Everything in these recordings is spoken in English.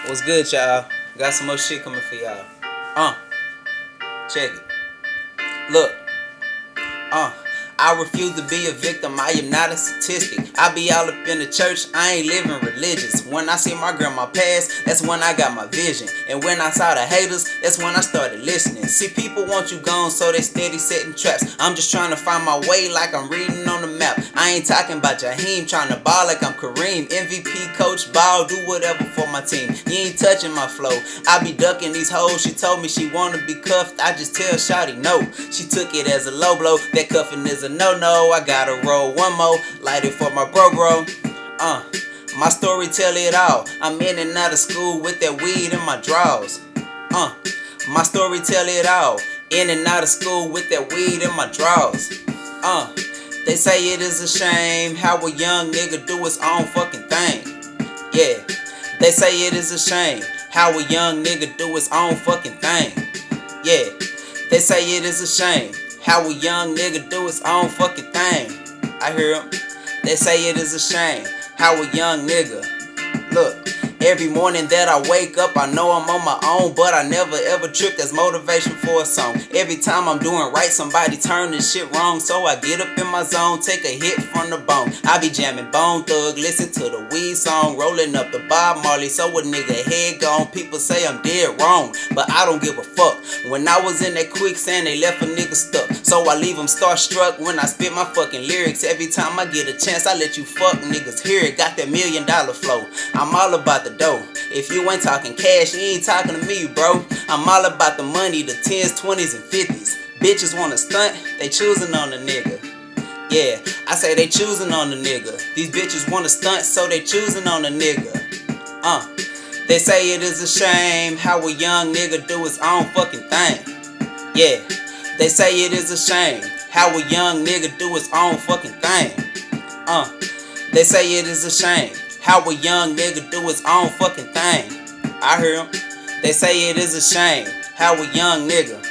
What's good, y'all? Got some more shit coming for y'all. Check it. Look. I refuse to be a victim, I am not a statistic. I be all up in the church, I ain't living religious. When I see my grandma pass, that's when I got my vision. And when I saw the haters, that's when I started listening. See, people want you gone, so they steady setting traps. I'm just trying to find my way like I'm reading on the map. I ain't talking about Jaheim, trying to ball like I'm Kareem. MVP, coach, ball, do whatever for my team. You ain't touching my flow, I be ducking these hoes. She told me she wanna be cuffed, I just tell shawty no. She took it as a low blow, that cuffing is a no, I gotta roll one more, light it for my bro. My story tell it all. I'm in and out of school with that weed in my drawers. My story tell it all. In and out of school with that weed in my drawers. They say it is a shame how a young nigga do his own fucking thing. Yeah, they say it is a shame how a young nigga do his own fucking thing. Yeah, they say it is a shame how a young nigga do his own fucking thing. I hear him. They say it is a shame how a young nigga. Look, every morning that I wake up, I know I'm on my own, but I never ever trip. That's motivation for a song. Every time I'm doing right, somebody turn this shit wrong. So I get up in my zone, take a hit from the bone. I be jamming Bone Thug, listen to the weed song, rolling up the Bob Marley, so a nigga head gone. People say I'm dead wrong, but I don't give a fuck. When I was in that quicksand, they left a nigga stuck, so I leave them starstruck when I spit my fucking lyrics. Every time I get a chance, I let you fuck niggas hear it. Got that $1 million flow. I'm all about the dough. If you ain't talking cash, you ain't talking to me, bro. I'm all about the money, the 10s, 20s, and 50s. Bitches wanna stunt, they choosing on the nigga. Yeah, I say they choosing on the nigga. These bitches wanna stunt, so they choosing on the nigga. They say it is a shame how a young nigga do his own fucking thing. Yeah, they say it is a shame how a young nigga do his own fucking thing. They say it is a shame how a young nigga do his own fucking thing. I hear him. They say it is a shame how a young nigga.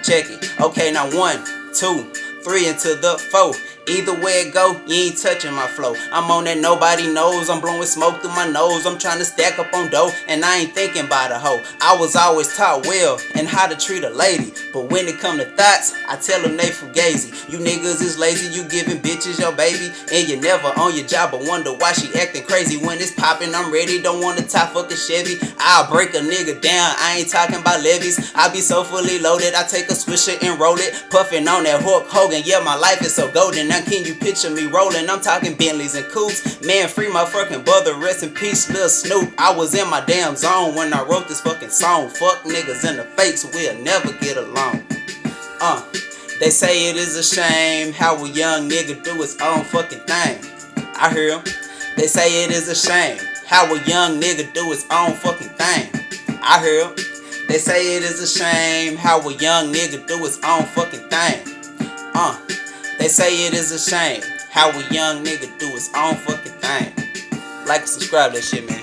Check it. Okay, now 1, 2, 3 into the 4. Either way it go, you ain't touching my flow. I'm on that nobody knows, I'm blowing smoke through my nose. I'm trying to stack up on dough, and I ain't thinking about a hoe. I was always taught well and how to treat a lady, but when it come to thoughts, I tell them they fugazi. You niggas is lazy, you giving bitches your baby, and you never on your job, but wonder why she acting crazy. When it's popping, I'm ready, don't want to top fuck a Chevy. I'll break a nigga down, I ain't talking about levies. I be so fully loaded, I take a swisher and roll it, puffing on that Hulk Hogan. Yeah, my life is so golden. Now can you picture me rolling? I'm talking Bentleys and Coops. Man, free my fucking brother, rest in peace, Lil Snoop. I was in my damn zone when I wrote this fucking song. Fuck niggas in the face, we'll never get along. They say it is a shame how a young nigga do his own fucking thing. I hear him. They say it is a shame how a young nigga do his own fucking thing. I hear him. They say it is a shame how a young nigga do his own fucking thing. They say it is a shame how a young nigga do his own fucking thing. Like and subscribe to that shit, man.